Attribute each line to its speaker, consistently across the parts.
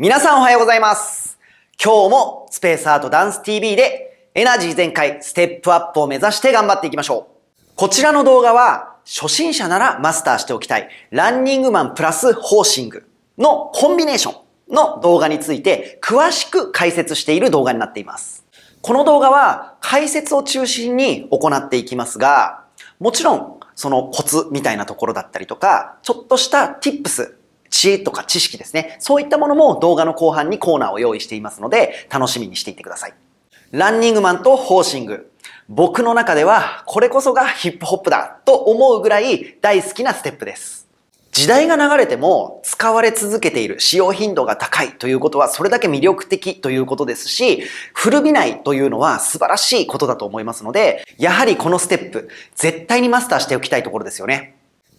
Speaker 1: 皆さんおはようございます。今日もスペースアートダンス TV でエナジー全開ステップアップを目指して頑張っていきましょう。こちらの動画は初心者ならマスターしておきたいランニングマンプラスホーシングのコンビネーションの動画について詳しく解説している動画になっています。この動画は解説を中心に行っていきますが、もちろんそのコツみたいなところだったりとか、ちょっとした tips、知恵とか知識ですね。そういったものも動画の後半にコーナーを用意していますので、楽しみにしていてください。ランニングマンとホーシング。僕の中ではこれこそがヒップホップだと思うぐらい大好きなステップです。時代が流れても使われ続けている、使用頻度が高いということはそれだけ魅力的ということですし、古びないというのは素晴らしいことだと思いますので、やはりこのステップ、絶対にマスターしておきたいところですよね。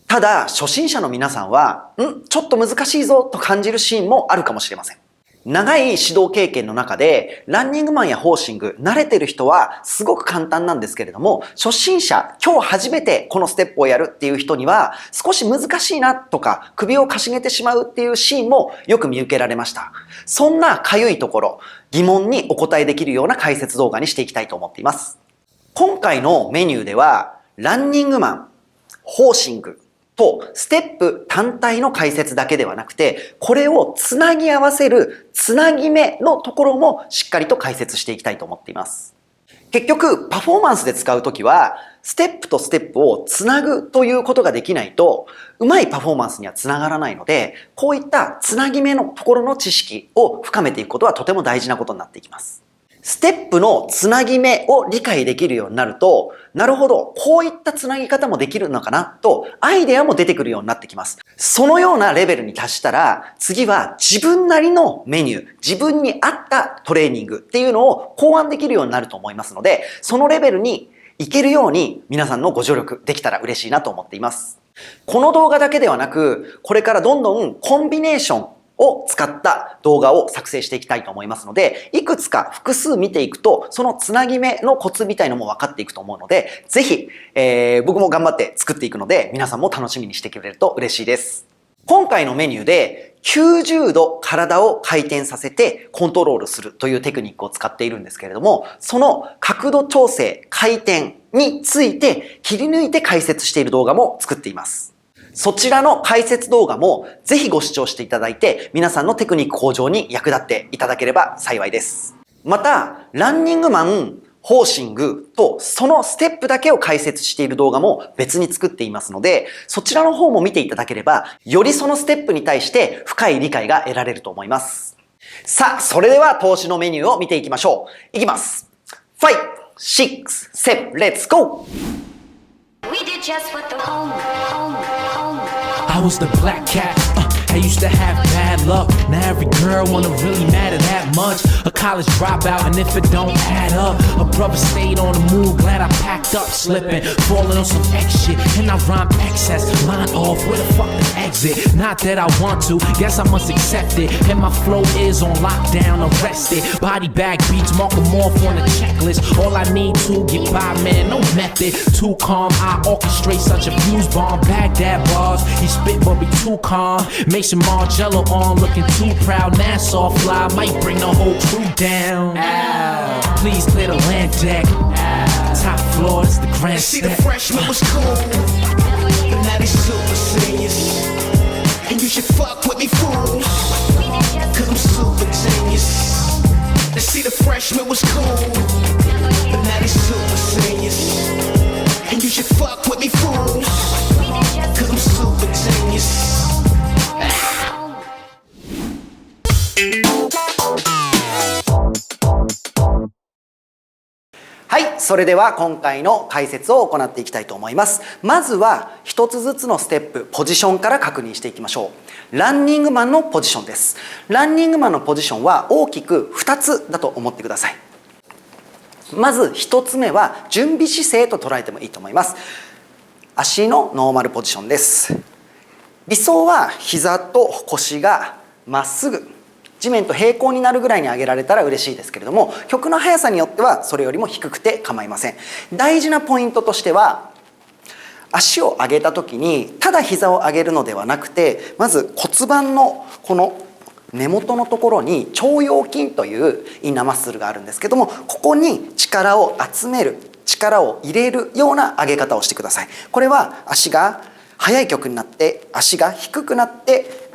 Speaker 1: ただ、初心者の皆さんは、ちょっと難しいぞと感じるシーンもあるかもしれません。長い指導経験の中で、ランニングマンやホーシング、慣れてる人はすごく簡単なんですけれども、初心者、今日初めてこのステップをやるっていう人には、少し難しいなとか、首をかしげてしまうっていうシーンもよく見受けられました。そんなかゆいところ、疑問にお答えできるような解説動画にしていきたいと思っています。今回のメニューでは、ランニングマン、ホーシング、ステップ単体の解説だけではなくて、これをつなぎ合わせるつなぎ目のところもしっかりと解説していきたいと思っています。結局、パフォーマンスで使うときは、ステップとステップをつなぐということができないと、うまいパフォーマンスにはつながらないので、こういったつなぎ目のところの知識を深めていくことはとても大事なことになっていきます。ステップのつなぎ目を理解できるようになると、なるほど、こういったつなぎ方もできるのかなと、アイデアも出てくるようになってきます。そのようなレベルに達したら、次は自分なりのメニュー、自分に合ったトレーニングっていうのを考案できるようになると思いますので、そのレベルに行けるように皆さんのご助力できたら嬉しいなと思っています。この動画だけではなく、これからどんどんコンビネーションを使った動画を作成していきたいと思いますので、いくつか複数見ていくと、そのつなぎ目のコツみたいのも分かっていくと思うので、ぜひ、僕も頑張って作っていくので、皆さんも楽しみにしてくれると嬉しいです。今回のメニューで、90度体を回転させてコントロールするというテクニックを使っているんですけれども、その角度調整、回転について切り抜いて解説している動画も作っています。そちらの解説動画もぜひご視聴していただいて、皆さんのテクニック向上に役立っていただければ幸いです。また、ランニングマン、ホーシングとそのステップだけを解説している動画も別に作っていますので、そちらの方も見ていただければ、よりそのステップに対して深い理解が得られると思います。さあ、それでは投資のメニューを見ていきましょう。いきます。5、6、7、Let's go!
Speaker 2: We did just what the home.
Speaker 3: I was the black cat. I used to have bad luck. Now every girl wanna really matter that much. A college dropout, and if it don't add up, a brother stayed on the move. Glad I packed up, slipping, falling on some X shit, and I rhyme excess. Line off, where the fuck the exit? Not that I want to, guess I must accept it. And my flow is on lockdown, arrested. Body bag beats, mark them off on the checklist. All I need to get by, man, no method. Too calm, I orchestrate such a fuse bomb. Baghdad bars, he spit but be too calm. Mason Margello on, looking too proud. Nassau fly, might bring the whole crew down. Ow. Please clear the land deck. Ow. Top floor, this the grand
Speaker 4: See,
Speaker 3: step.
Speaker 4: the freshman was cool, but now they super serious. And you should fuck with me, fools, cause I'm super genius. And see, the freshman was cool, but now they super serious. And you should fuck with me, fools, cause I'm super genius.
Speaker 1: はい、それでは今回の解説を行っていきたいと思います。まずは一つずつのステップ、ポジションから確認していきましょう。ランニングマンのポジションです。ランニングマンのポジションは大きく2つだと思ってください。まず1つ目は準備姿勢と捉えてもいいと思います。足のノーマルポジションです。理想は膝と腰がまっすぐ地面と平行になるぐらいに上げられたら嬉しいですけれども、曲の速さによってはそれよりも低くて構いません。大事なポイントとしては、足を上げた時にただ膝を上げるのではなくて、まず骨盤のこの根元のところに腸腰筋というインナーマッスルがあるんですけども、ここに力を集める、力を入れるような上げ方をしてください。これは足が速い曲になって足が低くなって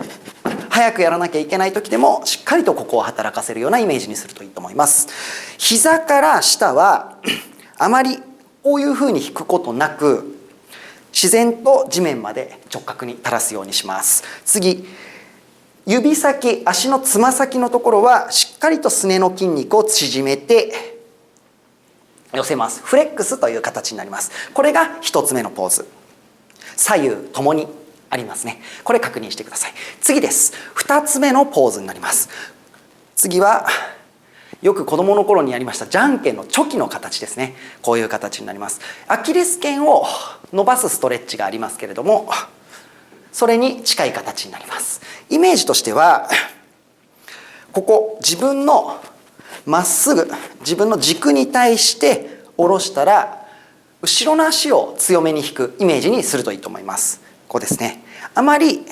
Speaker 1: 早くやらなきゃいけない時でもしっかりとここを働かせるようなイメージにするといいと思います。膝から下はあまりこういうふうに引くことなく自然と地面まで直角に垂らすようにします。次、指先、足のつま先のところはしっかりとすねの筋肉を縮めて寄せます。フレックスという形になります。これが1つ目のポーズ。左右ともにありますね。これ確認してください。次です。2つ目のポーズになります。次はよく子供の頃にやりましたじゃんけんのチョキの形ですね。こういう形になります。アキレス腱を伸ばすストレッチがありますけれども、それに近い形になります。イメージとしてはここ自分のまっすぐ自分の軸に対して下ろしたら後ろの足を強めに引くイメージにするといいと思います。こうですね。あまり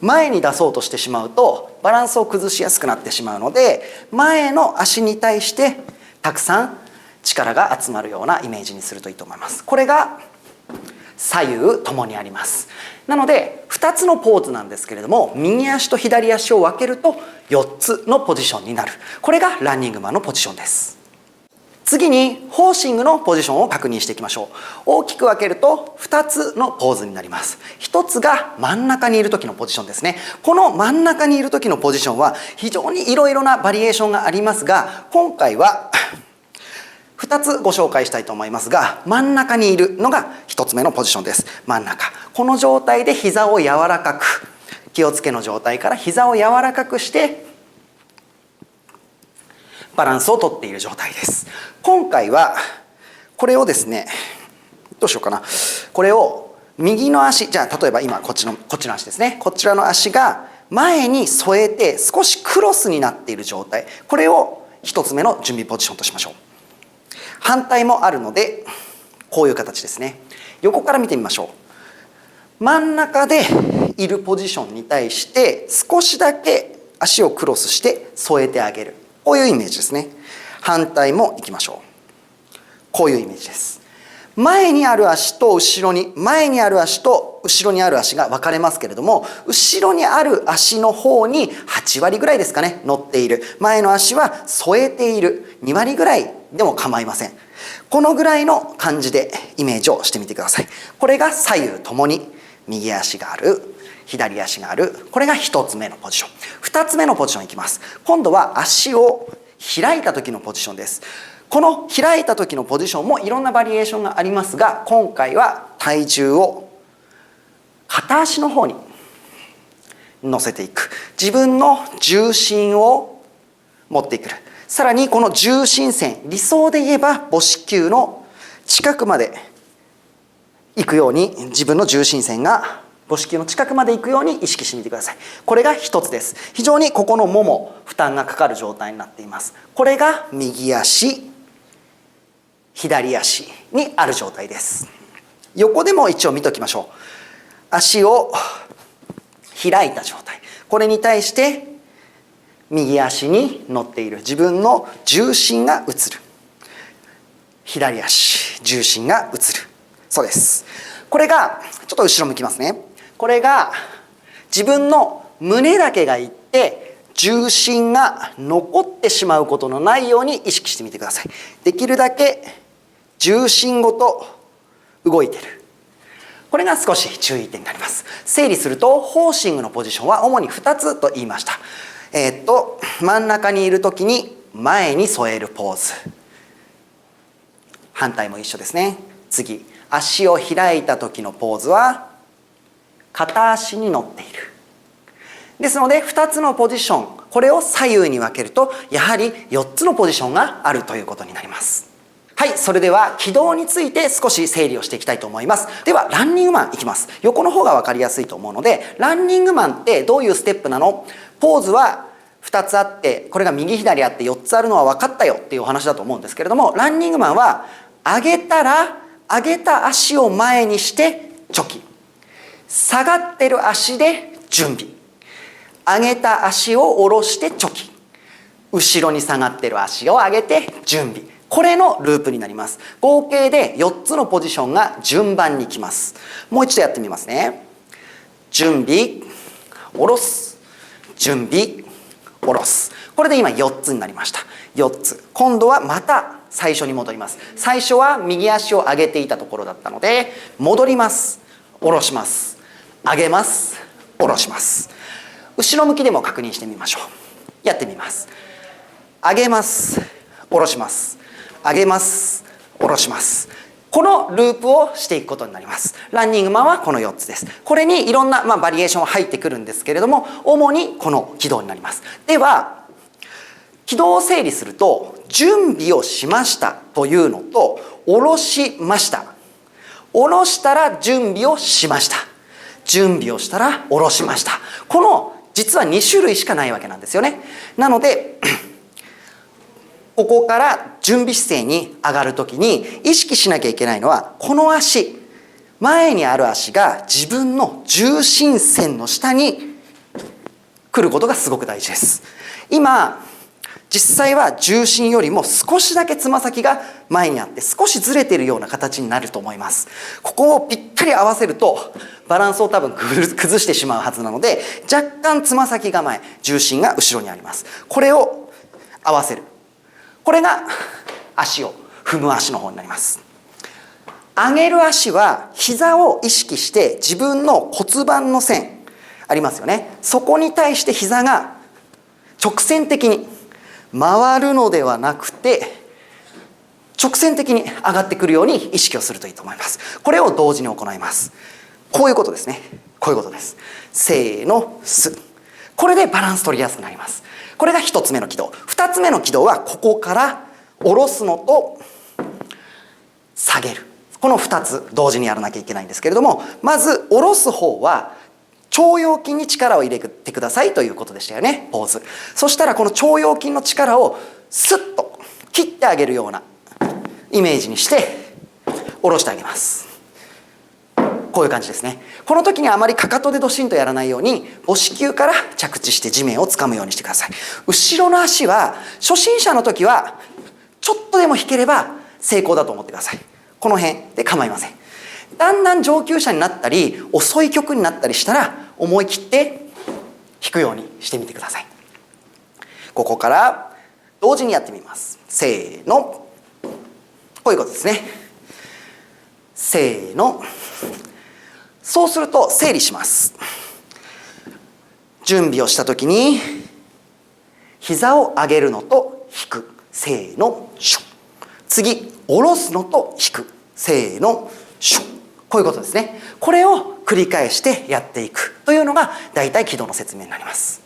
Speaker 1: 前に出そうとしてしまうとバランスを崩しやすくなってしまうので、前の足に対してたくさん力が集まるようなイメージにするといいと思います。これが左右ともにあります。なので2つのポーズなんですけれども、右足と左足を分けると4つのポジションになる。これがランニングマンのポジションです。次にホーシングのポジションを確認していきましょう。大きく分けると2つのポーズになります。1つが真ん中にいる時のポジションですね。この真ん中にいる時のポジションは非常にいろいろなバリエーションがありますが、今回は2つご紹介したいと思いますが、真ん中にいるのが1つ目のポジションです。真ん中。この状態で膝を柔らかく、気をつけの状態から膝を柔らかくしてバランスをとっている状態です。今回はこれをですね、どうしようかな。これを右の足、じゃあ例えば今こっちの足ですね。こちらの足が前に添えて少しクロスになっている状態。これを1つ目の準備ポジションとしましょう。反対もあるのでこういう形ですね。横から見てみましょう。真ん中でいるポジションに対して少しだけ足をクロスして添えてあげる。こういうイメージですね。反対もいきましょう。こういうイメージです。前にある足と後ろに、前にある足と後ろにある足が分かれますけれども、後ろにある足の方に8割ぐらいですかね、乗っている。前の足は添えている。2割ぐらいでも構いません。このぐらいの感じでイメージをしてみてください。これが左右ともに右足がある、左足がある。これが1つ目のポジション。2つ目のポジションいきます。今度は足を開いた時のポジションです。この開いた時のポジションもいろんなバリエーションがありますが、今回は体重を片足の方に乗せていく。自分の重心を持ってくる。さらにこの重心線、理想で言えば母子球の近くまで行くように、自分の重心線が母子球の近くまで行くように意識してみてください。これが一つです。非常にここのもも負担がかかる状態になっています。これが右足、左足にある状態です。横でも一応見ときましょう。足を開いた状態。これに対して右足に乗っている自分の重心が移る。左足、重心が移る。そうです。これがちょっと後ろ向きますね。これが自分の胸だけがいって重心が残ってしまうことのないように意識してみてください。できるだけ重心ごと動いている。これが少し注意点になります。整理すると、ホーシングのポジションは主に2つと言いました。真ん中にいるときに前に添えるポーズ。反対も一緒ですね。次、足を開いた時のポーズは片足に乗っている。ですので2つのポジション、これを左右に分けるとやはり4つのポジションがあるということになります。はい、それでは軌道について少し整理をしていきたいと思います。ではランニングマンいきます。横の方が分かりやすいと思うので、ランニングマンってどういうステップなの？ポーズは2つあって、これが右左あって4つあるのは分かったよっていうお話だと思うんですけれども、ランニングマンは上げたら上げた足を前にしてチョキ、下がってる足で準備、上げた足を下ろしてチョキ。後ろに下がってる足を上げて準備。これのループになります。合計で4つのポジションが順番にきます。もう一度やってみますね。準備、下ろす。準備、下ろす。これで今4つになりました。4つ。今度はまた最初に戻ります。最初は右足を上げていたところだったので、戻ります。下ろします。上げます。下ろします。後ろ向きでも確認してみましょう。やってみます。上げます。下ろします。上げます。下ろします。このループをしていくことになります。ランニングマンはこの4つです。これにいろんな、バリエーションが入ってくるんですけれども、主にこの軌道になります。では、軌道を整理すると、準備をしましたというのと、下ろしました。下ろしたら準備をしました。準備をしたら下ろしました。この実は2種類しかないわけなんですよね。なので、ここから準備姿勢に上がるときに意識しなきゃいけないのは、この足、前にある足が自分の重心線の下に来ることがすごく大事です。今、実際は重心よりも少しだけつま先が前にあって少しずれているような形になると思います。ここをぴったり合わせるとバランスを多分崩してしまうはずなので、若干つま先が前、重心が後ろにあります。これを合わせる。これが足を踏む足の方になります。上げる足は膝を意識して自分の骨盤の線ありますよね。そこに対して膝が直線的に回るのではなくて直線的に上がってくるように意識をするといいと思います。これを同時に行います。こういうことですね。こういうことです。せーの、す。これでバランス取りやすくなります。これが1つ目の軌道。2つ目の軌道はここから下ろすのと下げる。この2つ同時にやらなきゃいけないんですけれども、まず下ろす方は腸腰筋に力を入れてくださいということでしたよね、ポーズ。そしたらこの腸腰筋の力をスッと切ってあげるようなイメージにして下ろしてあげます。こういう感じですね。この時にあまりかかとでドシンとやらないように母子球から着地して地面を掴むようにしてください。後ろの足は初心者の時はちょっとでも引ければ成功だと思ってください。この辺で構いません。だんだん上級者になったり遅い曲になったりしたら思い切って弾くようにしてみてください。ここから同時にやってみます。せーの。こういうことですね。せーの。そうすると整理します。準備をした時に膝を上げるのと引く。せーの。シュッ。次下ろすのと引く。せーの。シュッ。こういうことですね。これを繰り返してやっていくというのが大体軌道の説明になります。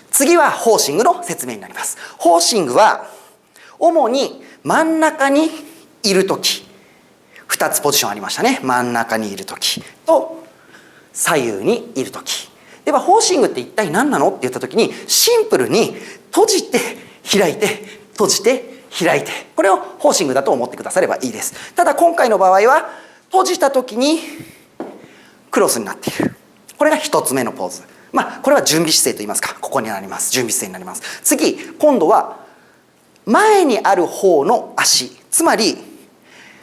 Speaker 1: 次はホーシングの説明になります。ホーシングは主に真ん中にいるとき、2つポジションありましたね。真ん中にいるときと左右にいるとき。ではホーシングって一体何なのって言ったときにシンプルに閉じて開いて閉じて開いて、これをホーシングだと思ってくださればいいです。ただ今回の場合は閉じた時にクロスになっている。これが1つ目のポーズ。これは準備姿勢といいますか、ここになります。準備姿勢になります。次、今度は前にある方の足、つまり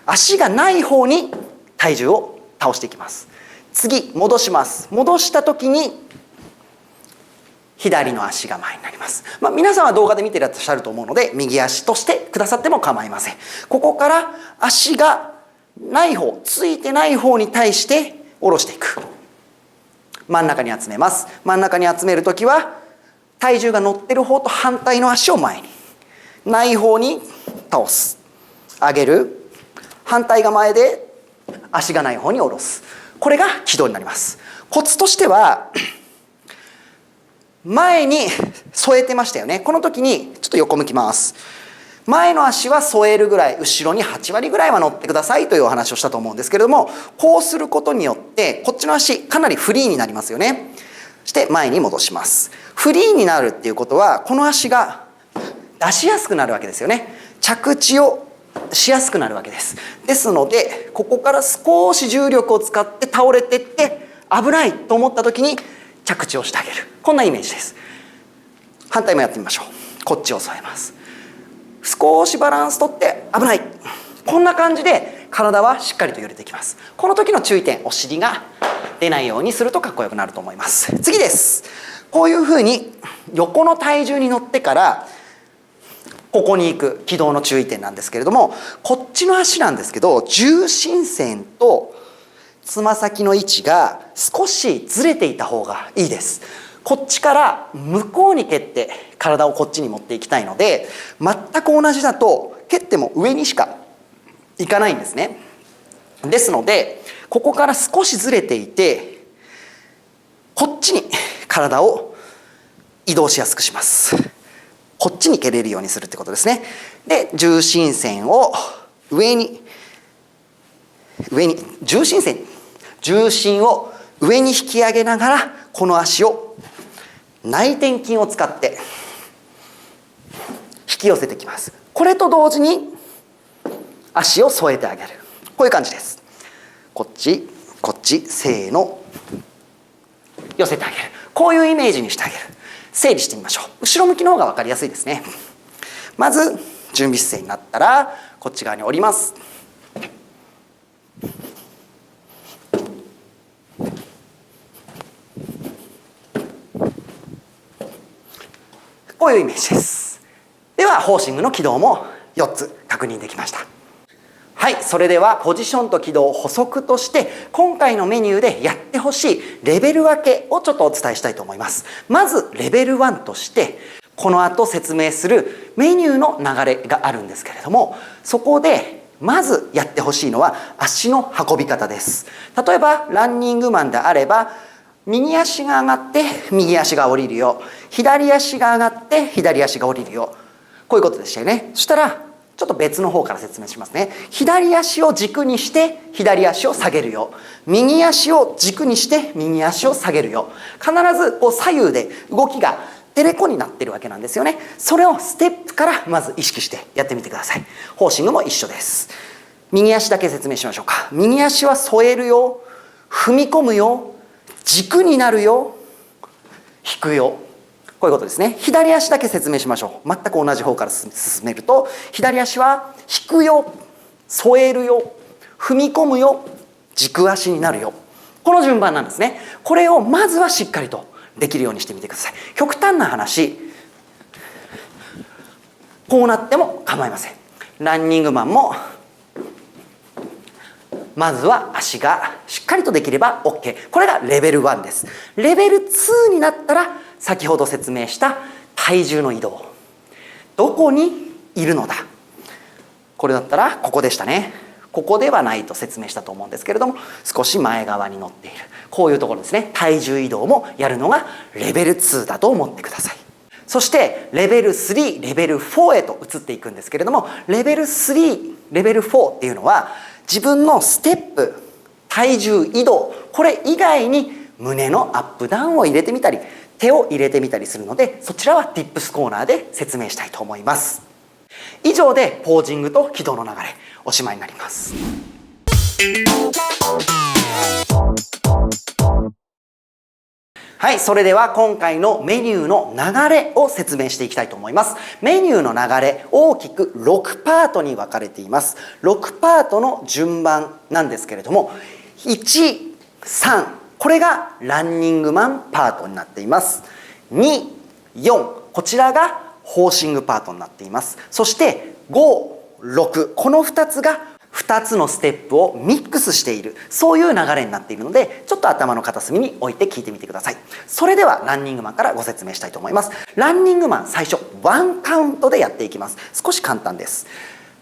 Speaker 1: 足がない方に体重を倒していきます。次、戻します。戻した時に左の足が前になります。皆さんは動画で見ていらっしゃると思うので右足としてくださっても構いません。ここから足がない方、ついてない方に対して下ろしていく。真ん中に集めます。真ん中に集めるときは体重が乗ってる方と反対の足を前に、ない方に倒す、上げる、反対が前で足がない方に下ろす。これが軌道になります。コツとしては前に添えてましたよね。この時にちょっと横向きます。前の足は添えるぐらい、後ろに8割ぐらいは乗ってくださいというお話をしたと思うんですけれども、こうすることによってこっちの足かなりフリーになりますよね。そして前に戻します。フリーになるっていうことはこの足が出しやすくなるわけですよね。着地をしやすくなるわけです。ですのでここから少し重力を使って倒れていって危ないと思った時に着地をしてあげる。こんなイメージです。反対もやってみましょう。こっちを添えます。少しバランスとって危ない。こんな感じで体はしっかりと揺れてきます。この時の注意点、お尻が出ないようにするとかっこよくなると思います。次です。こういうふうに横の体重に乗ってからここに行く軌道の注意点なんですけれども、こっちの足なんですけど、重心線とつま先の位置が少しずれていた方がいいです。こっちから向こうに蹴って体をこっちに持っていきたいので、全く同じだと蹴っても上にしかいかないんですね。ですのでここから少しずれていて、こっちに体を移動しやすくします。こっちに蹴れるようにするってことですね。で、重心線を重心を上に引き上げながら、この足を内転筋を使って引き寄せてきます。これと同時に足を添えてあげる。こういう感じです。こっちこっち、せーの、寄せてあげる。こういうイメージにしてあげる。整理してみましょう。後ろ向きの方が分かりやすいですね。まず準備姿勢になったらこっち側に降ります。こういうイメージです。ではホーシングの軌道も4つ確認できました。はい、それではポジションと軌道補足として今回のメニューでやってほしいレベル分けをちょっとお伝えしたいと思います。まずレベル1としてこの後説明するメニューの流れがあるんですけれども、そこでまずやってほしいのは足の運び方です。例えばランニングマンであれば右足が上がって右足が降りるよ、左足が上がって左足が降りるよ、こういうことでしたよね。そしたらちょっと別の方から説明しますね。左足を軸にして左足を下げるよ、右足を軸にして右足を下げるよ。必ずこう左右で動きがテレコになってるわけなんですよね。それをステップからまず意識してやってみてください。ホーシングも一緒です。右足だけ説明しましょうか。右足は添えるよ、踏み込むよ、軸になるよ、引くよ、こういうことですね。左足だけ説明しましょう。全く同じ方から進めると、左足は引くよ、添えるよ、踏み込むよ、軸足になるよ、この順番なんですね。これをまずはしっかりとできるようにしてみてください。極端な話、こうなっても構いません。ランニングマンもまずは足がしっかりとできれば OK。 これがレベル1です。レベル2になったら先ほど説明した体重の移動、どこにいるのだ、これだったらここでしたね。ここではないと説明したと思うんですけれども、少し前側に乗っている、こういうところですね。体重移動もやるのがレベル2だと思ってください。そしてレベル3、レベル4へと移っていくんですけれども、レベル3、レベル4っていうのは自分のステップ、体重移動、これ以外に胸のアップダウンを入れてみたり手を入れてみたりするので、そちらは Tips コーナーで説明したいと思います。以上でポージングと軌道の流れおしまいになります。はい、それでは今回のメニューの流れを説明していきたいと思います。メニューの流れ、大きく6パートに分かれています。6パートの順番なんですけれども、1、3、これがランニングマンパートになっています。2、4、こちらがホーシングパートになっています。そして5、6、この2つが2つのステップをミックスしている、そういう流れになっているので、ちょっと頭の片隅に置いて聞いてみてください。それではランニングマンからご説明したいと思います。ランニングマン、最初ワンカウントでやっていきます。少し簡単です。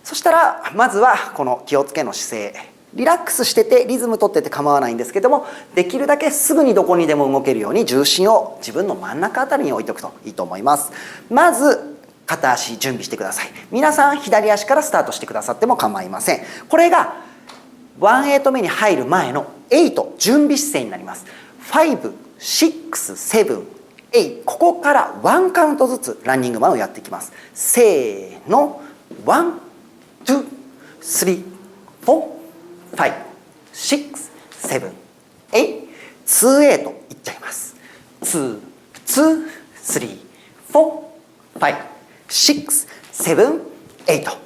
Speaker 1: そしたらまずはこの気をつけの姿勢、リラックスしててリズム取ってて構わないんですけども、できるだけすぐにどこにでも動けるように重心を自分の真ん中あたりに置いておくといいと思います。まず片足準備してください。皆さん左足からスタートしてくださっても構いません。これが1-8目に入る前の8、準備姿勢になります。5、6、7、8、ここから1カウントずつランニングマンをやっていきます。せーの、1、2、3、4、5、6、7、8、2-8いっちゃいます。2、2、3、4、5、6、7、8。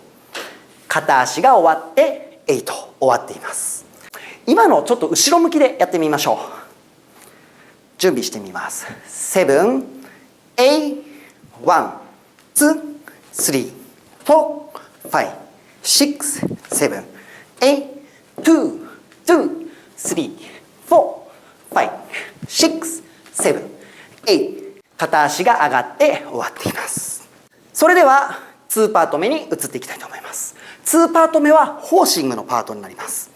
Speaker 1: 片足が終わって8終わっています。今のちょっと後ろ向きでやってみましょう。準備してみます。7、8、1、2、3、4、5、6、7、8、2、2、3、4、5、6、7、8。片足が上がって終わっています。それでは2パート目に移っていきたいと思います。2パート目はホーシングのパートになります。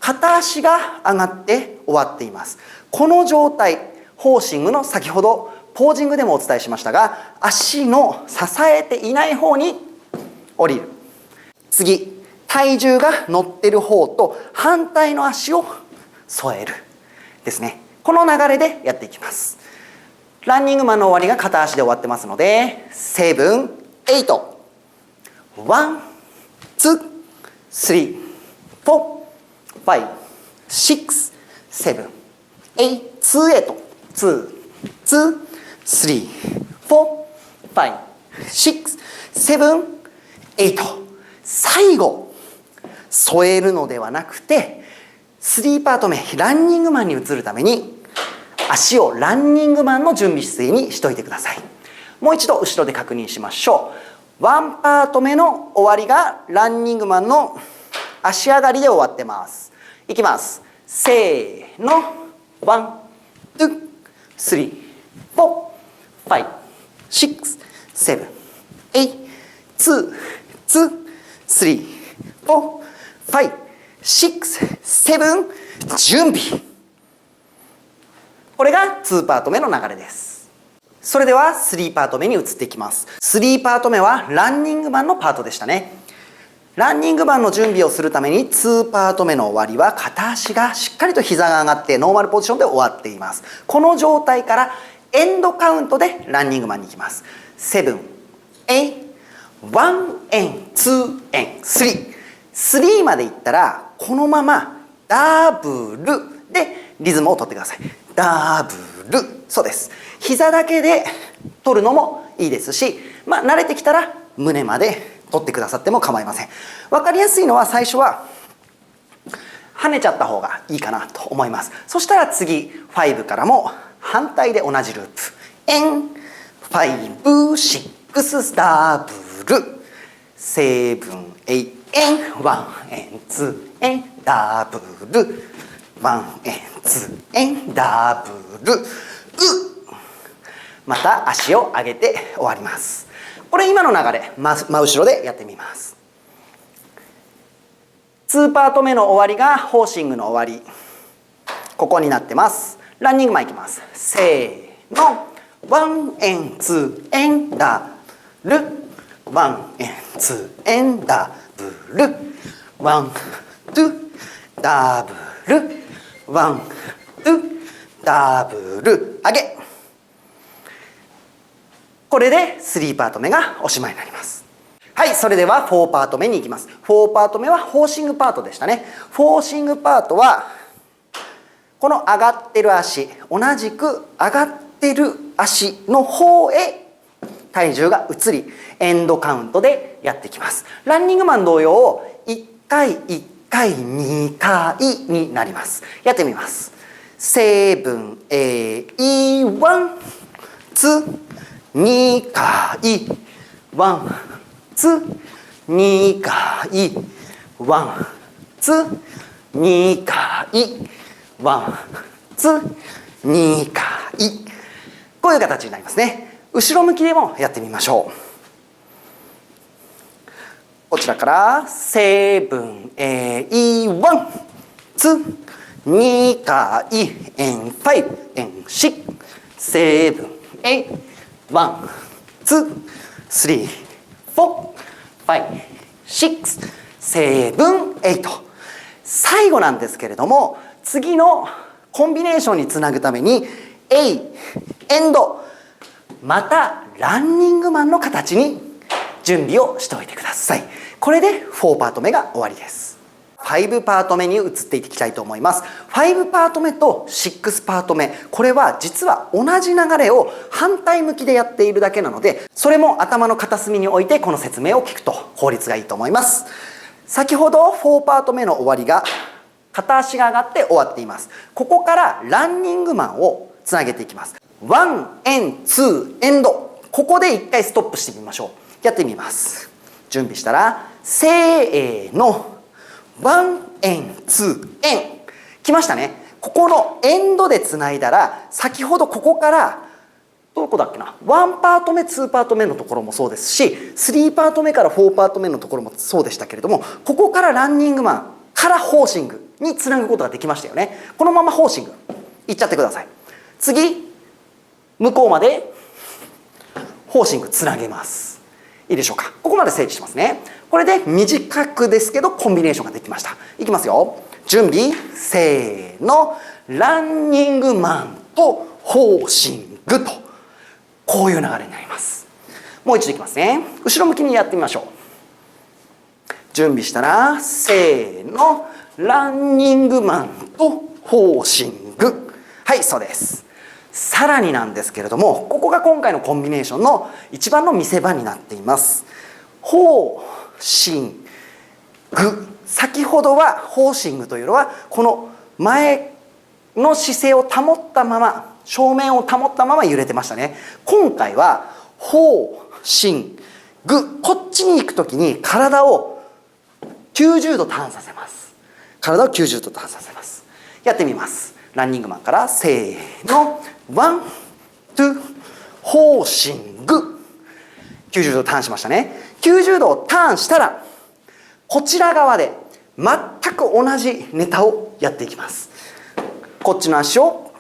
Speaker 1: 片足が上がって終わっています。この状態、ホーシングの先ほどポージングでもお伝えしましたが、足の支えていない方に降りる。次、体重が乗ってる方と反対の足を添えるですね。この流れでやっていきます。ランニングマンの終わりが片足で終わってますので、7、8、1、2、3、4、5、6、7、8、2、8、2、2、3、4、5、6、7、8。最後、添えるのではなくて、3パート目、ランニングマンに移るために、足をランニングマンの準備姿勢にしといてください。もう一度後ろで確認しましょう。1パート目の終わりがランニングマンの足上がりで終わってます。いきます。せーの。1、2、3、4、5、6、7、8、2、2、3、4、5、6、7、準備。これが2パート目の流れです。それでは3パート目に移っていきます。3パート目はランニングマンのパートでしたね。ランニングマンの準備をするために2パート目の終わりは片足がしっかりと膝が上がってノーマルポジションで終わっています。この状態からエンドカウントでランニングマンに行きます。7、8、1 and 2 and 3。3までいったらこのままダブルでリズムを取ってください。ダブル。そうです。膝だけで取るのもいいですし、慣れてきたら胸まで取ってくださっても構いません。分かりやすいのは最初は跳ねちゃった方がいいかなと思います。そしたら次5からも反対で同じループ。N、5、6、ダブル。7、8、N、1、N、2、N、ダブル。1、N、2、N、ダブル。また足を上げて終わります。これ今の流れ、真後ろでやってみます。2パート目の終わりがホーシングの終わり。ここになってます。ランニングマンいきます。せーの。1 and 2 and ダブル。1 and 2 and ダブル。1、2、ダブル。1、2、ダブル。上げ。これで3パート目がおしまいになります。はい、それでは4パート目に行きます。4パート目はフォーシングパートでしたね。フォーシングパートはこの上がってる足、同じく上がってる足の方へ体重が移り、エンドカウントでやっていきます。ランニングマン同様、1回1回2回になります。やってみます。7、8、1、2、2回、ワン、ツー、2回、ワン、ツー、2回、ワン、ツー、2回。こういう形になりますね。後ろ向きでもやってみましょう。こちらから、7、8、1、2、2回、and 5、and 6、7、8、1、2、3、4、5、6、7、8。最後なんですけれども、次のコンビネーションにつなぐために、エンド、またランニングマンの形に準備をしておいてください。これで4パート目が終わりです。5パート目に移っていきたいと思います。5パート目と6パート目、これは実は同じ流れを反対向きでやっているだけなので、それも頭の片隅に置いてこの説明を聞くと効率がいいと思います。先ほど4パート目の終わりが片足が上がって終わっています。ここからランニングマンをつなげていきます。1 and 2 and、 ここで一回ストップしてみましょう。やってみます。準備したらせーの、1 and 2 and、 来ましたね。ここのエンドでつないだら、先ほどここからどこだっけな、1パート目2パート目のところもそうですし、3パート目から4パート目のところもそうでしたけれども、ここからランニングマンからホーシングにつなぐことができましたよね。このままホーシングいっちゃってください。次向こうまでホーシングつなげます。いいでしょうか。ここまで整理しますね。これで短くですけどコンビネーションができました。いきますよ。準備せーの、ランニングマンとホーシングと、こういう流れになります。もう一度いきますね。後ろ向きにやってみましょう。準備したらせーの、ランニングマンとホーシング。はい、そうです。さらになんですけれども、ここが今回のコンビネーションの一番の見せ場になっています。ホーシング、先ほどはホーシングというのはこの前の姿勢を保ったまま、正面を保ったまま揺れてましたね。今回はホーシング、こっちに行くときに体を90度ターンさせます。体を90度ターンさせます。やってみます。ランニングマンからせーの、ワン、ツー、ホーシング。90度ターンしましたね。90度をターンしたら、こちら側で全く同じネタをやっていきます。こっちの足を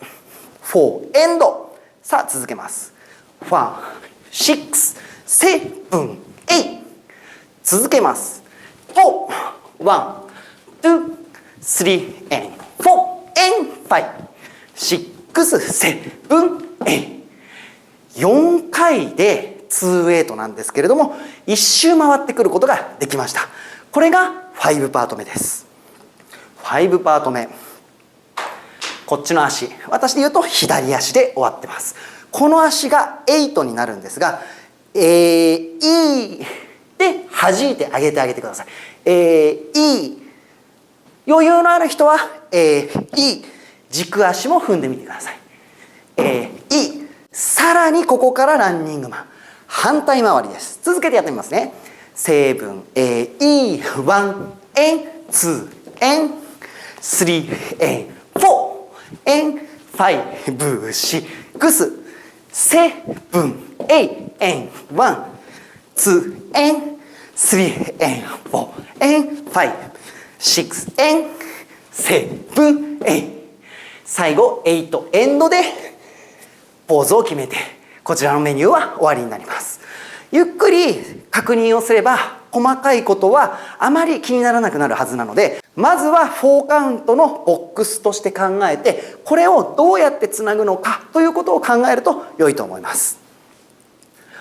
Speaker 1: 4エンド。さあ続けます。5、6、7、8。続けます。4、1、2、3、and 4 and 5、6、7、8。4回で2-8なんですけれども、1周回ってくることができました。これが5パート目です。5パート目。こっちの足、私で言うと左足で終わってます。この足が8になるんですが、E で弾いて上げてあげてください。E、余裕のある人は E、軸足も踏んでみてください。E、さらにここからランニングマン、反対回りです。続けてやってみますね。7、E、1、and 2、and 3、and 4、and 5、6、7、8、and 1、2、and 3、and 4、and 5、6、and 7、8。最後、8エンドでポーズを決めて、こちらのメニューは終わりになります。ゆっくり確認をすれば、細かいことはあまり気にならなくなるはずなので、まずは4カウントのボックスとして考えて、これをどうやってつなぐのかということを考えると良いと思います。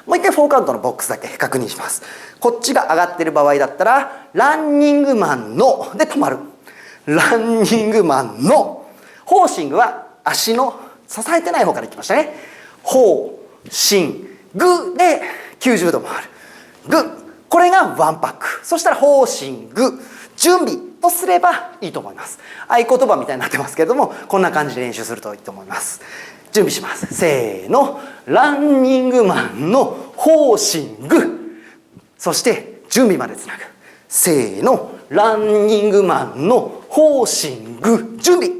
Speaker 1: もう一回4カウントのボックスだけ確認します。こっちが上がってる場合だったら、ランニングマンので止まる。ランニングマンの。ホーシングは足の支えてない方からいきましたね。ホーシングで90度回る。グ、これがワンパック。そしたらホーシング、準備とすればいいと思います。合言葉みたいになってますけれども、こんな感じで練習するといいと思います。準備します。せーの、ランニングマンのホーシング。そして準備までつなぐ。せーの、ランニングマンのホーシング、準備。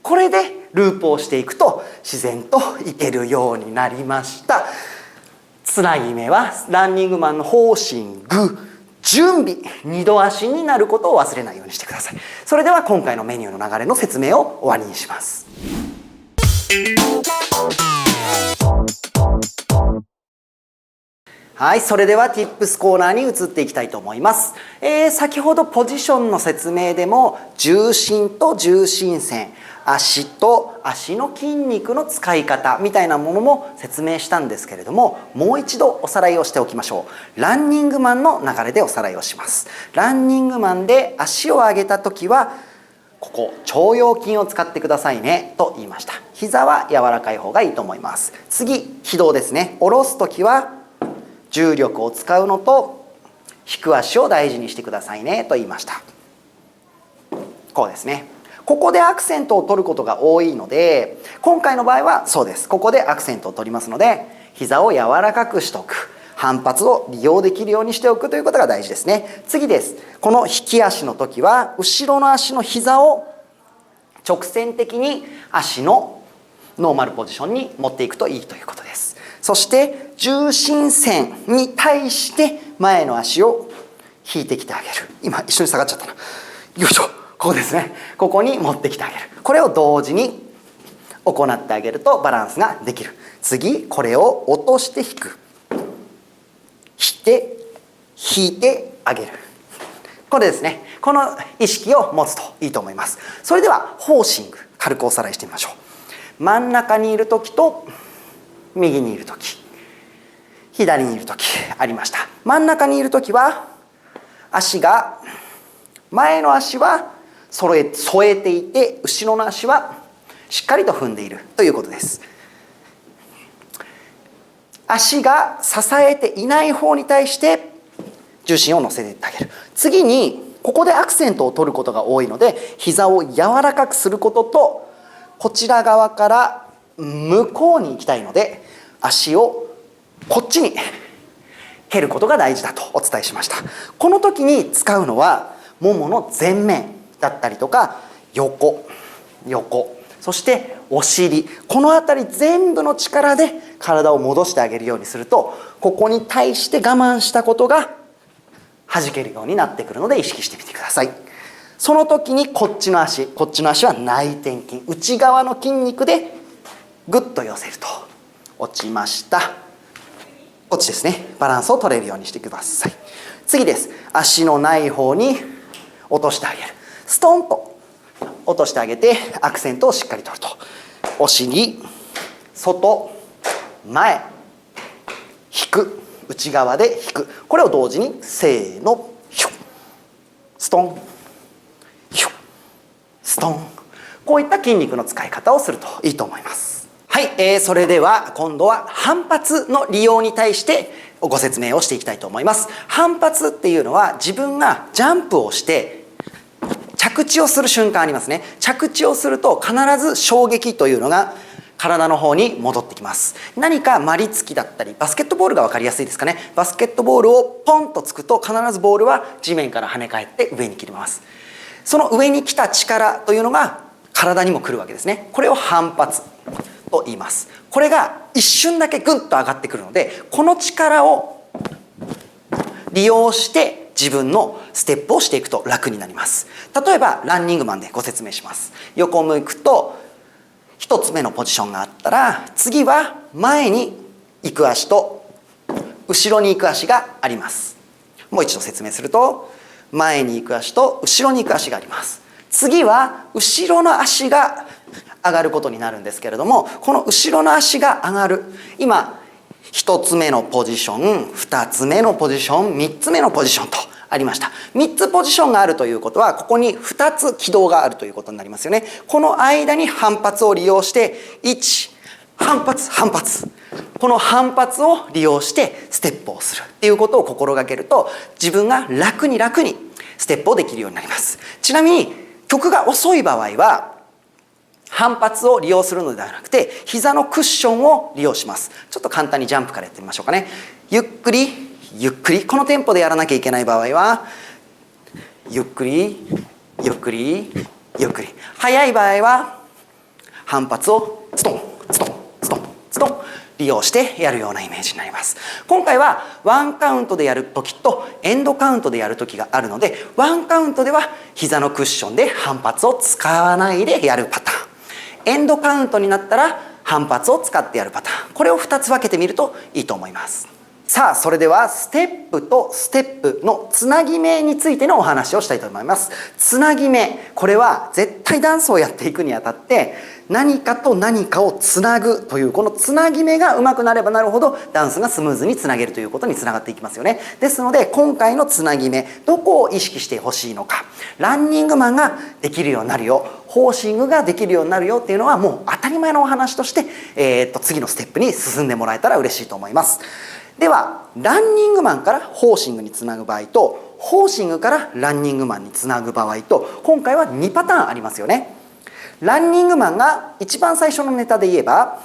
Speaker 1: これでループをしていくと自然といけるようになりました。つなぎ目はランニングマンのホーシング、準備、二度足になることを忘れないようにしてください。それでは今回のメニューの流れの説明を終わりにします。はい、それでは Tips コーナーに移っていきたいと思います。先ほどポジションの説明でも重心と重心線、足と足の筋肉の使い方みたいなものも説明したんですけれども、もう一度おさらいをしておきましょう。ランニングマンの流れでおさらいをします。ランニングマンで足を上げた時はここ腸腰筋を使ってくださいねと言いました。膝は柔らかい方がいいと思います。次、軌道ですね。下ろす時は重力を使うのと引く足を大事にしてくださいねと言いました。こうですね。ここでアクセントを取ることが多いので、今回の場合はそうです。ここでアクセントを取りますので、膝を柔らかくしておく、反発を利用できるようにしておくということが大事ですね。次です。この引き足の時は後ろの足の膝を直線的に足のノーマルポジションに持っていくといいということです。そして重心線に対して前の足を引いてきてあげる。今一緒に下がっちゃったな。よいしょ。ここですね。ここに持ってきてあげる。これを同時に行ってあげるとバランスができる。次、これを落として引く。引いてあげる。これですね。この意識を持つといいと思います。それではホーシング、軽くおさらいしてみましょう。真ん中にいる時と右にいる時、左にいる時ありました。真ん中にいる時は前の足は添えていて、後ろの足はしっかりと踏んでいるということです。足が支えていない方に対して重心を乗せていってあげる。次にここでアクセントを取ることが多いので、膝を柔らかくすることと、こちら側から向こうに行きたいので足をこっちに蹴ることが大事だとお伝えしました。この時に使うのはももの前面だったりとか横、そしてお尻、この辺り全部の力で体を戻してあげるようにすると、ここに対して我慢したことが弾けるようになってくるので意識してみてください。その時にこっちの足は内転筋、内側の筋肉でグッと寄せると落ちました。こっちですね。バランスを取れるようにしてください。次です。足のない方に落としてあげる。ストンと落としてあげてアクセントをしっかり取ると、お尻、外、前、引く、内側で引く。これを同時にせーの、ヒュッ、ストン、ヒュッ、ストン。こういった筋肉の使い方をするといいと思います。はい、それでは今度は反発の利用に対してご説明をしていきたいと思います。反発っていうのは自分がジャンプをして着地をする瞬間ありますね。着地をすると必ず衝撃というのが体の方に戻ってきます。何かまりつきだったり、バスケットボールが分かりやすいですかね。バスケットボールをポンとつくと必ずボールは地面から跳ね返って上に切れます。その上に来た力というのが体にも来るわけですね。これを反発と言います。これが一瞬だけグンと上がってくるので、この力を利用して自分のステップをしていくと楽になります。例えばランニングマンでご説明します。横向くと一つ目のポジションがあったら、次は前に行く足と後ろに行く足があります。もう一度説明すると、前に行く足と後ろに行く足があります。次は後ろの足が上がることになるんですけれども、この後ろの足が上がる、今1つ目のポジション、2つ目のポジション、3つ目のポジションとありました。3つポジションがあるということは、ここに2つ軌道があるということになりますよね。この間に反発を利用して1、反発、反発、この反発を利用してステップをするっていうことを心がけると、自分が楽にステップをできるようになります。ちなみに曲が遅い場合は反発を利用するのではなくて、膝のクッションを利用します。ちょっと簡単にジャンプからやってみましょうかね。ゆっくりゆっくり、このテンポでやらなきゃいけない場合はゆっくりゆっくりゆっくり、速い場合は反発をストンストンストンストン利用してやるようなイメージになります。今回はワンカウントでやるときとエンドカウントでやるときがあるので、ワンカウントでは膝のクッションで反発を使わないでやるパターン、エンドカウントになったら反発を使ってやるパターン、これを2つ分けてみるといいと思います。さあ、それではステップとステップのつなぎ目についてのお話をしたいと思います。つなぎ目、これは絶対ダンスをやっていくにあたって何かと何かをつなぐというこのつなぎ目が上手くなればなるほどダンスがスムーズにつなげるということにつながっていきますよね。ですので今回のつなぎ目、どこを意識してほしいのか、ランニングマンができるようになるよ、ホーシングができるようになるよっていうのはもう当たり前のお話として、次のステップに進んでもらえたら嬉しいと思います。ではランニングマンからホーシングにつなぐ場合とホーシングからランニングマンにつなぐ場合と今回は2パターンありますよね。ランニングマンが一番最初のネタで言えば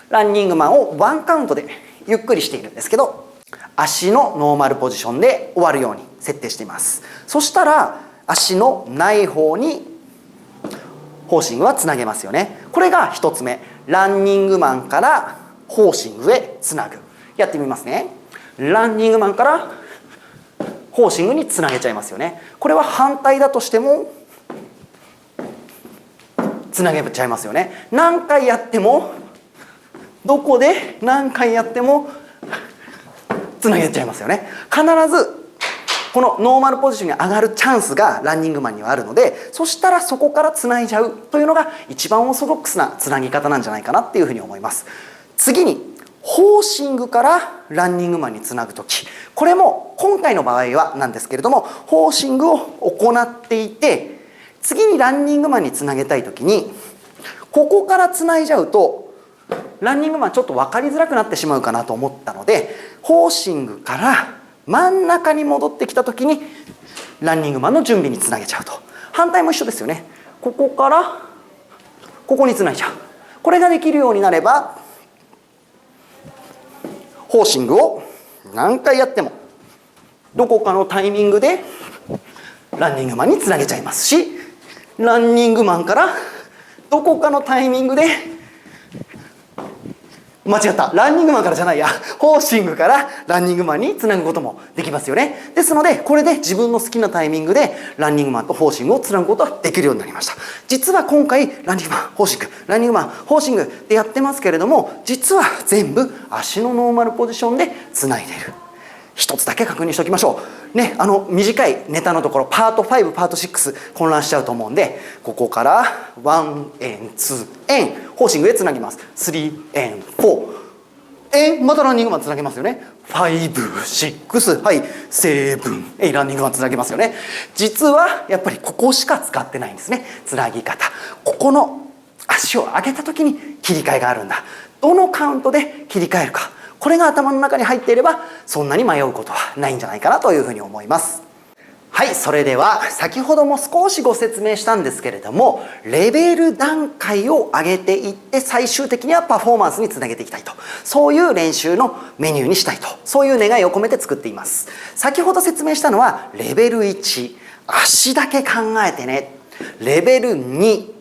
Speaker 1: ランニングマンをワンカウントでゆっくりしているんですけど足のノーマルポジションで終わるように設定しています。そしたら足のない方にホーシングはつなげますよね。これが1つ目、ランニングマンからホーシングへつなぐ。やってみますね。ランニングマンからホーシングにつなげちゃいますよね。これは反対だとしてもつなげちゃいますよね。何回やってもどこで何回やってもつなげちゃいますよね。必ずこのノーマルポジションに上がるチャンスがランニングマンにはあるので、そしたらそこからつないじゃうというのが一番オーソドックスなつなぎ方なんじゃないかなっていうふうに思います。次にホーシングからランニングマンにつなぐとき、これも今回の場合はなんですけれどもホーシングを行っていて次にランニングマンにつなげたいときにここからつないじゃうとランニングマンちょっと分かりづらくなってしまうかなと思ったのでホーシングから真ん中に戻ってきたときにランニングマンの準備につなげちゃうと。反対も一緒ですよね。ここからここにつないじゃう。これができるようになればホーシングを何回やってもどこかのタイミングでランニングマンにつなげちゃいますし、ランニングマンからどこかのタイミングで間違った、ランニングマンからじゃないや、ホーシングからランニングマンにつなぐこともできますよね。ですのでこれで自分の好きなタイミングでランニングマンとホーシングをつなぐことができるようになりました。実は今回ランニングマンホーシングランニングマンホーシングでやってますけれども実は全部足のノーマルポジションでつないでいる。一つだけ確認しておきましょうね。短いネタのところパート5パート6混乱しちゃうと思うんでここから1 and 2 and ホーシングへつなぎます。3 and 4またランニングマンつなげますよね。5、6、はい、7、ランニングマンつなげますよね。実はやっぱりここしか使ってないんですね。つなぎ方。ここの足を上げた時に切り替えがあるんだ。どのカウントで切り替えるか。これが頭の中に入っていればそんなに迷うことはないんじゃないかなというふうに思います。はい、それでは先ほども少しご説明したんですけれどもレベル段階を上げていって最終的にはパフォーマンスにつなげていきたいと、そういう練習のメニューにしたいと、そういう願いを込めて作っています。先ほど説明したのはレベル1、足だけ考えてね。レベル2、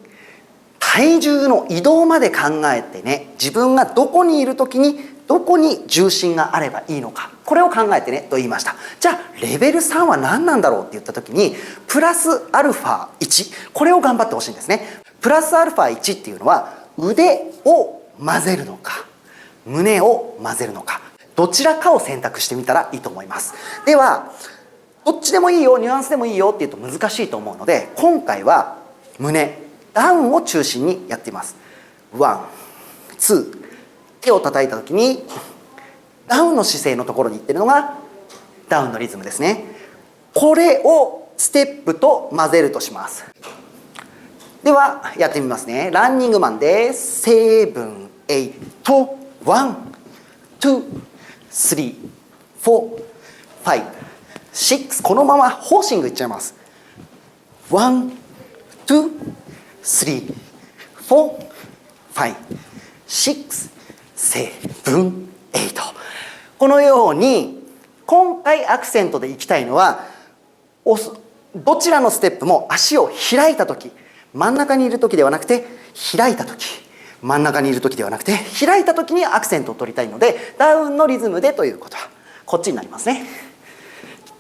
Speaker 1: 体重の移動まで考えてね。自分がどこにいる時にどこに重心があればいいのか、これを考えてねと言いました。じゃあレベル3は何なんだろうって言った時にプラスアルファ1、これを頑張ってほしいんですね。プラスアルファ1っていうのは腕を混ぜるのか胸を混ぜるのか、どちらかを選択してみたらいいと思います。ではどっちでもいいよ、ニュアンスでもいいよっていうと難しいと思うので今回は胸ダウンを中心にやっています。ワン、ツー、手を叩いた時にダウンの姿勢のところに行ってるのがダウンのリズムですね。これをステップと混ぜるとします。ではやってみますね。ランニングマンで7、8、1、2、3、4、5、6、このままホーシングいっちゃいます。1、2、3、4、5、6、7、8。このように今回アクセントでいきたいのはどちらのステップも足を開いた時、真ん中にいる時ではなくて開いた時、真ん中にいる時ではなくて開いた時にアクセントを取りたいのでダウンのリズムでということはこっちになりますね。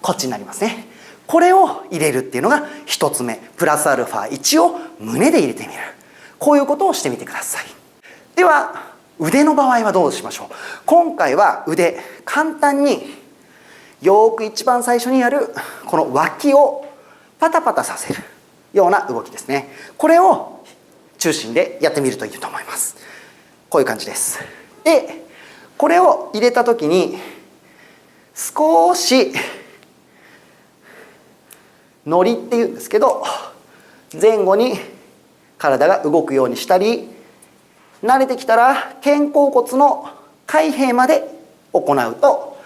Speaker 1: こっちになりますね。これを入れるっていうのが1つ目、プラスアルファ1を胸で入れてみる。こういうことをしてみてください。では腕の場合はどうしましょう。今回は腕、簡単によーく一番最初にやるこの脇をパタパタさせるような動きですね。これを中心でやってみるといいと思います。こういう感じです。でこれを入れた時に少しノリっていうんですけど、前後に体が動くようにしたり、慣れてきたら肩甲骨の開閉まで行うと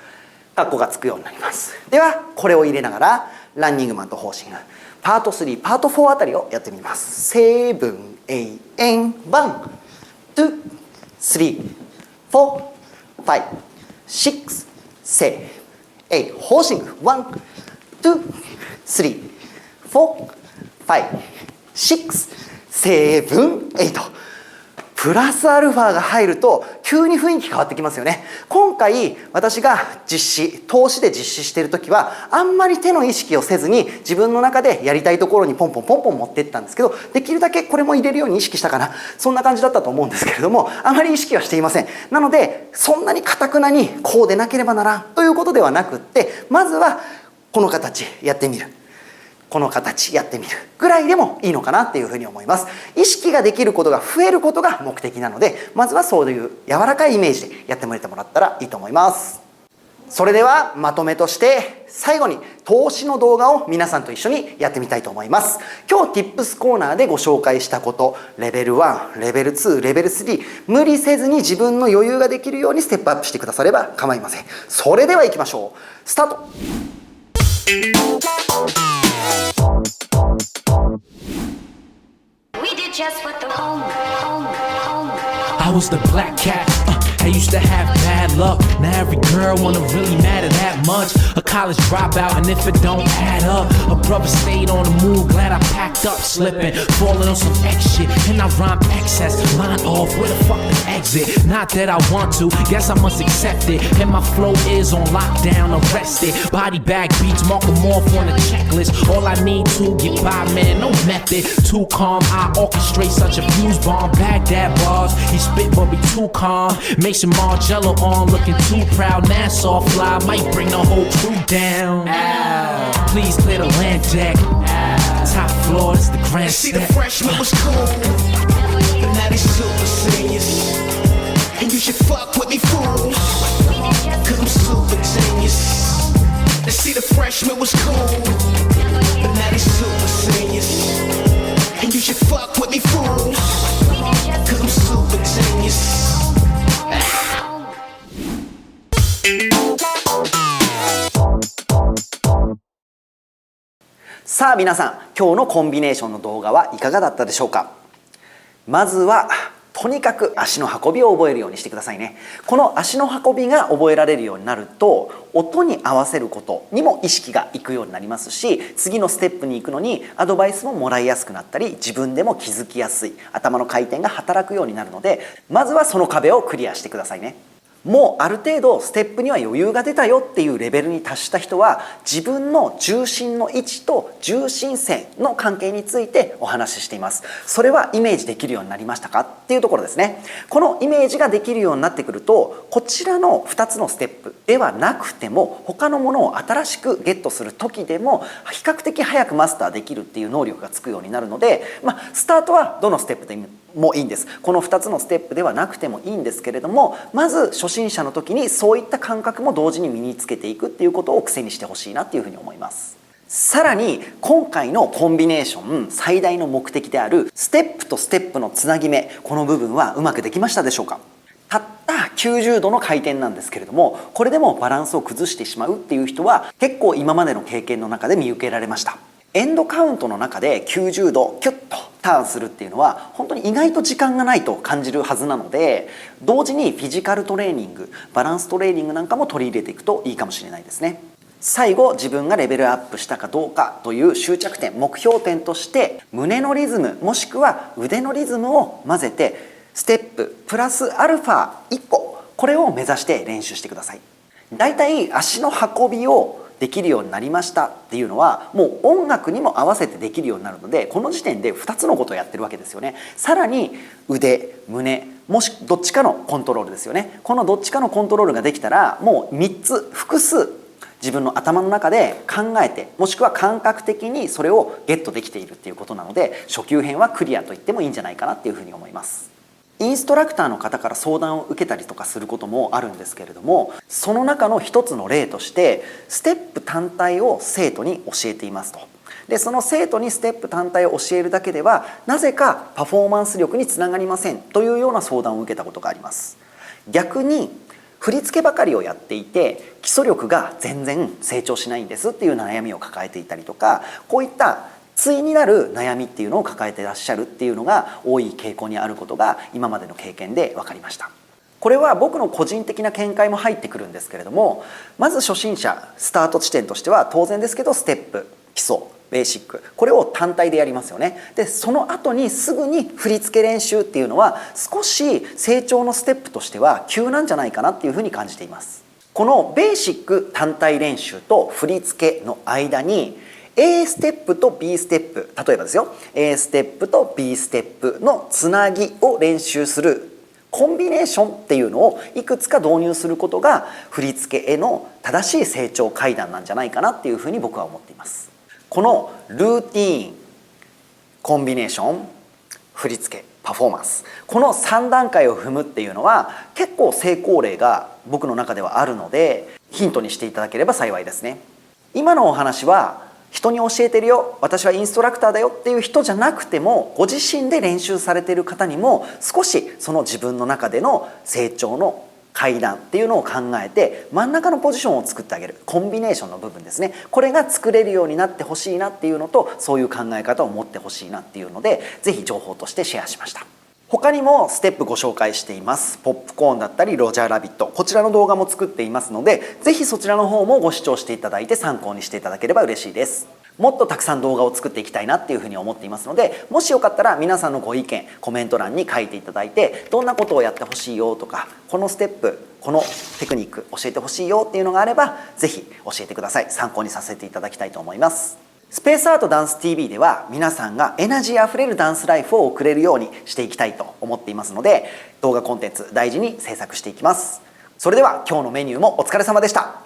Speaker 1: カッコがつくようになります。ではこれを入れながらランニングマンとホーシングパート3パート4あたりをやってみます。7 8 1 2 3 4 5 6 7 8ホーシング1 2 3 4 5 6 7 8プラスアルファが入ると急に雰囲気変わってきますよね。今回私が投資で実施している時はあんまり手の意識をせずに自分の中でやりたいところにポンポンポンポン持っていったんですけど、できるだけこれも入れるように意識したかな、そんな感じだったと思うんですけれども、あまり意識はしていません。なのでそんなに堅くなにこうでなければならんということではなくって、まずはこの形やってみる、この形やってみるぐらいでもいいのかなっていうふうに思います。意識ができることが増えることが目的なので、まずはそういう柔らかいイメージでやってもらったらいいと思います。それではまとめとして最後に投資の動画を皆さんと一緒にやってみたいと思います。今日 Tips コーナーでご紹介したこと、レベル1、レベル2、レベル3、無理せずに自分の余裕ができるようにステップアップしてくだされば構いません。それでは行きましょう。スタート。
Speaker 2: We did just what the home.
Speaker 3: I was the black cat. I used to have bad luck. Now every girl wanna really matter that much. A college dropout, and if it don't add up, a brother stayed on the move. Glad I packed up, slipping, falling on some X shit, and I rhyme excess. Line off, where the fuck the exit? Not that I want to, guess I must accept it. And my flow is on lockdown, arrested. Body bag beats, mark them off on the checklist. All I need to get by, man, no method. Too calm, I orchestrate such a fuse bomb. Baghdad bars, he spit but be too calm. Mason Margello on, looking too proud. Nassau fly, might bring the whole crew down. Ow. Please clear the land deck. Ow. Top floor is the grand
Speaker 4: See
Speaker 3: step.
Speaker 4: the freshmen was cool, but now they super seniors. And you should fuck with me, fool, cause I'm super genius. They see the freshmen was cool, but now they super seniors. And you should fuck with me, fool, cause I'm super genius.
Speaker 1: さあ皆さん、今日のコンビネーションの動画はいかがだったでしょうか。まずはとにかく足の運びを覚えるようにしてくださいね。この足の運びが覚えられるようになると、音に合わせることにも意識がいくようになりますし、次のステップに行くのにアドバイスももらいやすくなったり、自分でも気づきやすい、頭の回転が働くようになるので、まずはその壁をクリアしてくださいね。もうある程度ステップには余裕が出たよっていうレベルに達した人は、自分の重心の位置と重心線の関係についてお話ししています。それはイメージできるようになりましたかっていうところですね。このイメージができるようになってくると、こちらの2つのステップではなくても、他のものを新しくゲットする時でも比較的早くマスターできるっていう能力がつくようになるので、スタートはどのステップでもいいんです。この2つのステップではなくてもいいんですけれども、まず初心者の時にそういった感覚も同時に身につけていくっていうことを癖にしてほしいなっていうふうに思います。さらに今回のコンビネーション最大の目的であるステップとステップのつなぎ目、この部分はうまくできましたでしょうか。たった90度の回転なんですけれども、これでもバランスを崩してしまうっていう人は結構今までの経験の中で見受けられました。エンドカウントの中で90度キュッとターンするっていうのは本当に意外と時間がないと感じるはずなので、同時にフィジカルトレーニング、バランストレーニングなんかも取り入れていくといいかもしれないですね。最後、自分がレベルアップしたかどうかという終着点、目標点として胸のリズムもしくは腕のリズムを混ぜて、ステッププラスアルファ1個、これを目指して練習してください。だいたい足の運びをできるようになりましたっていうのはもう音楽にも合わせてできるようになるので、この時点で2つのことをやってるわけですよね。さらに腕、胸、もしどっちかのコントロールですよね。このどっちかのコントロールができたらもう3つ複数自分の頭の中で考えて、もしくは感覚的にそれをゲットできているっていうことなので、初級編はクリアと言ってもいいんじゃないかなっていうふうに思います。インストラクターの方から相談を受けたりとかすることもあるんですけれども、その中の一つの例としてステップ単体を生徒に教えていますと。でその生徒にステップ単体を教えるだけではなぜかパフォーマンス力につながりませんというような相談を受けたことがあります。逆に振り付けばかりをやっていて基礎力が全然成長しないんですっていう悩みを抱えていたりとか、こういった対になる悩みっていうのを抱えていらっしゃるっていうのが多い傾向にあることが今までの経験で分かりました。これは僕の個人的な見解も入ってくるんですけれども、まず初心者スタート地点としては当然ですけどステップ、基礎、ベーシック、これを単体でやりますよね。でその後にすぐに振り付け練習っていうのは少し成長のステップとしては急なんじゃないかなっていうふうに感じています。このベーシック単体練習と振り付けの間にA ステップと B ステップ、例えばですよ A ステップと B ステップのつなぎを練習するコンビネーションっていうのをいくつか導入することが振り付けへの正しい成長階段なんじゃないかなっていうふうに僕は思っています。このルーティーン、コンビネーション、振り付け、パフォーマンス、この3段階を踏むっていうのは結構成功例が僕の中ではあるのでヒントにしていただければ幸いですね。今のお話は人に教えてるよ、私はインストラクターだよっていう人じゃなくてもご自身で練習されている方にも少しその自分の中での成長の階段っていうのを考えて真ん中のポジションを作ってあげるコンビネーションの部分ですね、これが作れるようになってほしいなっていうのと、そういう考え方を持ってほしいなっていうのでぜひ情報としてシェアしました。他にもステップご紹介しています。ポップコーンだったりロジャーラビット、こちらの動画も作っていますのでぜひそちらの方もご視聴していただいて参考にしていただければ嬉しいです。もっとたくさん動画を作っていきたいなっていうふうに思っていますので、もしよかったら皆さんのご意見コメント欄に書いていただいて、どんなことをやってほしいよとか、このステップ、このテクニック教えてほしいよっていうのがあればぜひ教えてください。参考にさせていただきたいと思います。スペースアートダンス TV では皆さんがエナジーあふれるダンスライフを送れるようにしていきたいと思っていますので、動画コンテンツ大事に制作していきます。それでは今日のメニューもお疲れ様でした。